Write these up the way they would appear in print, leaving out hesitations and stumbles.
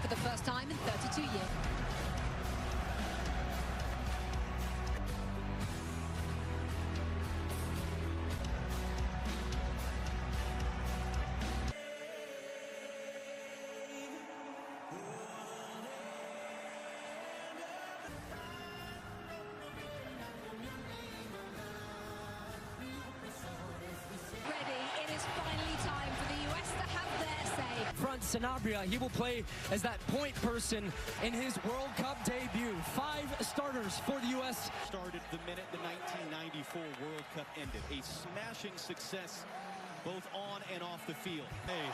for the first time in 32 years. It is finally time for the US to have their say. Front Sanabria, he will play as that point person in his World Cup debut. 5 starters for the US. Started the minute the 1994 World Cup ended. A smashing success both on and off the field. Hey.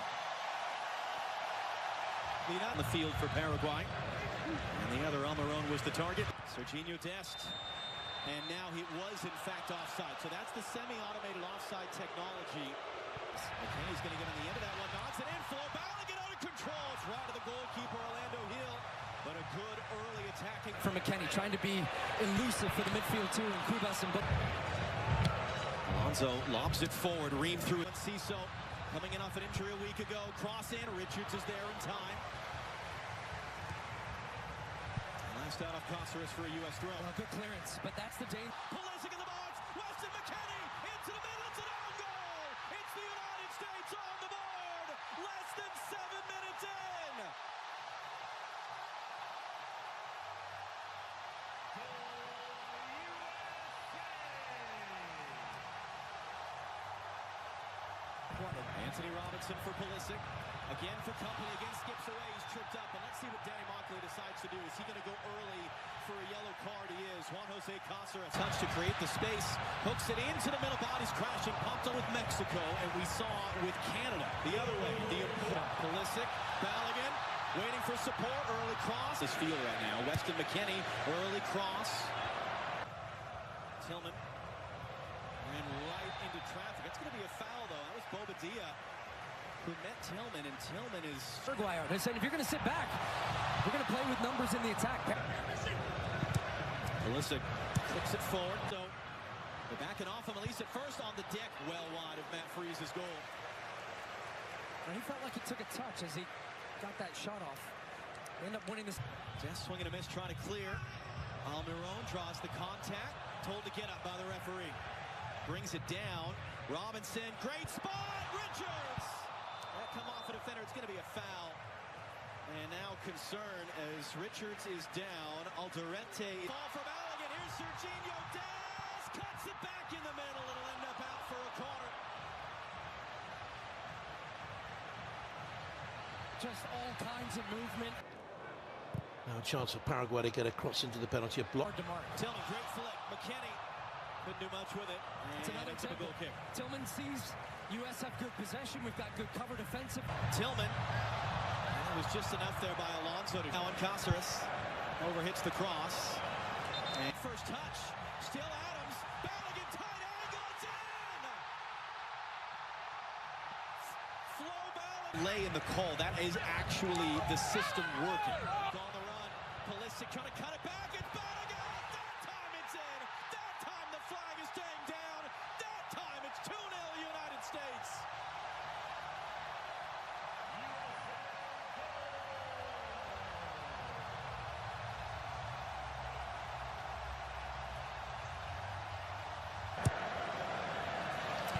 Lead out in the field for Paraguay. And the other on their own was the target. Serginho Dest. And now he was, in fact, offside. So that's the semi-automated offside technology. McKenny's going to get on the end of that one. Knocks it in. Flo Balogun out of control. It's right to the goalkeeper, Orlando Hill. But a good early attacking. For McKenny, trying to be elusive for the midfield, too, and Kubas and... Alonso lobs it forward. Ream through it. Ciso coming in off an injury a week ago. Cross in. Richards is there in time. Last out of Cáceres for a U.S. throw. Well, good clearance, but that's the danger. Pulisic in the box. Weston McKennie into the middle. It's an own goal. It's the United States on the board. Less than 7 minutes in. Anthony Robinson for Pulisic. Again for company, again skips away, he's tripped up, and let's see what Danny Monkley decides to do. Is he going to go early for a yellow card? He is. Juan Jose Cáceres. Touch to create the space, hooks it into the middle, bodies crashing, pumped on with Mexico, and we saw with Canada the other way. Pulisic, Balogun, waiting for support, early cross. This field right now, Weston McKennie, early cross. Tillman. And right into traffic. It's going to be a foul, though. That was Bobadilla who met Tillman, and Tillman is... Paraguay, they said, if you're going to sit back, we're going to play with numbers in the attack. Pulisic clicks it forward. So they're backing off him, at least at first on the deck, well wide of Matt Freese's goal. And he felt like he took a touch as he got that shot off. They end up winning this. Just swinging a miss, trying to clear. Almiron draws the contact, told to get up by the referee. Brings it down. Robinson, great spot. Richards. That come off a defender. It's going to be a foul. And now concern as Richards is down. Alderete. Ball from Balogun. Here's Serginho Dest. Cuts it back in the middle. It'll end up out for a corner. Just all kinds of movement. Now a chance for Paraguay to get across into the penalty block. Tillman, great flick. McKennie couldn't do much with it. It's another goal kick. Tillman sees U.S. have good possession. We've got good cover defensive. Tillman. And it was just enough there by Alonso. Now on Cáceres. Overhits the cross. And first touch. Still Adams. Balogun, tight angle. It's in! Flo Balogun. Lay in the call. That is actually the system working. On the run. Pulisic trying to cut it back. It's Balogun. That time it's in. That time the flag is staying down. That time it's 2-0 United States.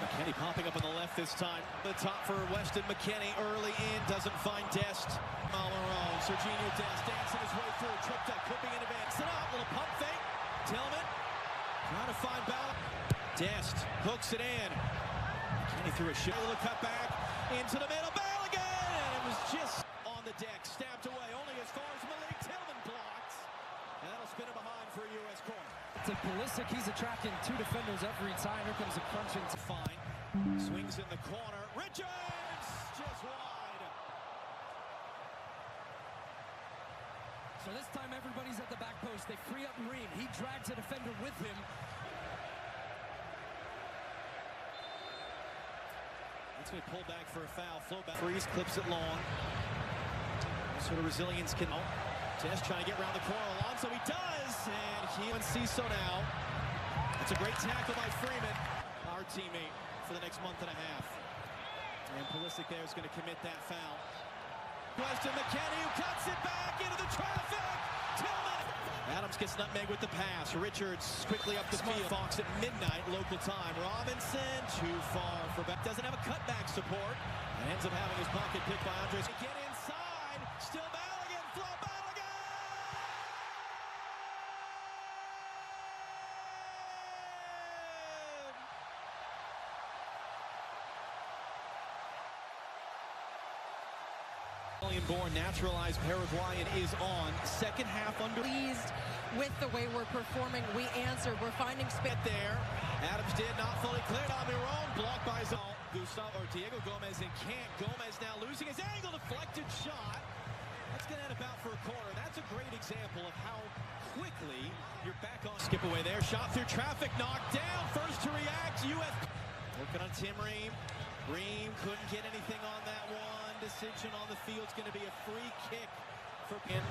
McKennie popping up on the left this time. The top for Weston McKennie, early in, doesn't find Dest. Almiron, Serginho Dest dancing his way through, tripped up, could be in advance. Sit up, little pump fake. Tillman trying to find Balogun. Dest hooks it in. McKennie threw a shot, a little cut back into the middle. Balogun, and it was just on the deck, stabbed away, only as far as Malik Tillman blocked. And that'll spin it behind for a U.S. corner. To Pulisic, he's attracting 2 defenders every time. Here comes a crunching. Fine. Swings in the corner. Richards just wide. So this time everybody's at the back post. They free up Ream. He drags a defender with him. That's going to pull back for a foul. Flow back. Freeze clips it long. What sort of resilience can... Dest trying to get around the corner. Alonso, he does. And he and Ciso now. That's a great tackle by Freeman, our teammate, for the next month and a half. And Pulisic there is going to commit that foul. Weston McKennie, who cuts it back into the traffic. Tillman. Adams gets nutmeg with the pass. Richards quickly up the field. Fox at midnight local time. Robinson too far for back. Doesn't have a cutback support and ends up having his pocket picked by Andres. Get inside. Still Balogun. Flo Balogun. Born naturalized Paraguayan is on. Second half under. Pleased with the way we're performing. We answered. We're finding space there. Adams did not fully cleared on their own. Blocked by Gustavo or Diego Gomez and can't. Gomez now losing his angle. Deflected shot. That's going to end about for a corner. That's a great example of how quickly you're back on. Skip away there. Shot through traffic. Knocked down. First to react. U.S. Working on Tim Ream. Ream couldn't get anything on that one. Decision on the field is going to be a free kick for Pin.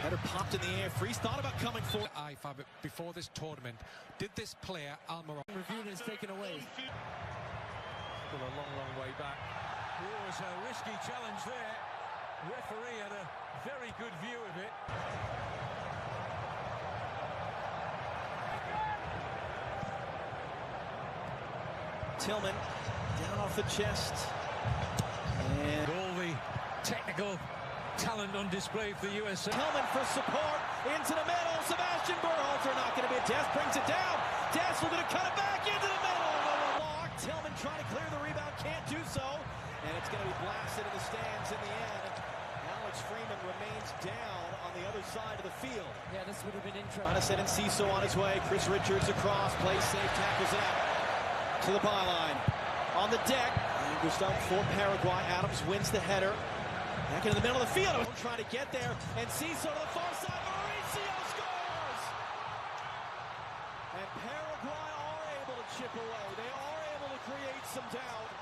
Header popped in the air. Freeze thought about coming forward. FIFA before this tournament. Did this player, Almiron, Reviewed is taken away. Still a long, long way back. It was a risky challenge there. Referee had a very good view of it. Tillman down off the chest. And all the technical talent on display for the USA. Tillman for support into the middle. Sebastian Berhalter not going to be. Des brings it down. Des looking to cut it back into the middle. No one blocked. Tillman trying to clear the rebound, can't do so, and it's going to be blasted in the stands in the end. Alex Freeman remains down on the other side of the field. Yeah, this would have been interesting. Trying to send in Ciso on his way. Chris Richards across, plays safe, tackles it out to the byline. On the deck, and Gustavo for Paraguay. Adams wins the header. Back into the middle of the field. Trying to get there, and Ciso to the far side. Mauricio scores! And Paraguay are able to chip away. They are able to create some doubt.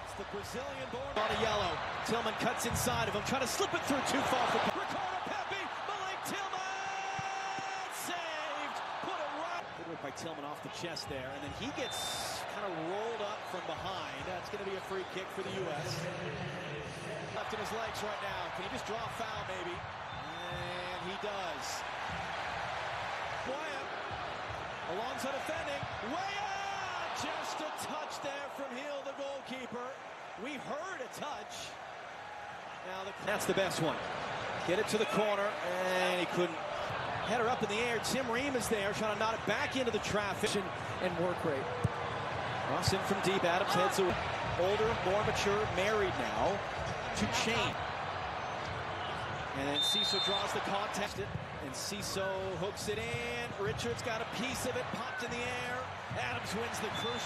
It's the Brazilian-born on a yellow. Tillman cuts inside of him, trying to slip it through too far for Ricardo Pepi. Malik Tillman saved. Put it right. Good work by Tillman off the chest there, and then he gets kind of rolled up from behind. That's going to be a free kick for the U.S. Left in his legs right now. Can he just draw a foul, maybe? And he does. Wyatt, alongside defending. Wyatt! Just a touch there from Hill, the goalkeeper. We heard a touch. Now that's the best one. Get it to the corner, and he couldn't. Header up in the air. Tim Ream is there, trying to knot it back into the traffic. And work rate. Cross in from deep. Adams heads away. Older, more mature, married now to Chain. And then Ciso draws the contest, and Ciso hooks it in. Richards got a piece of it, popped in the air. Adams wins the crucial.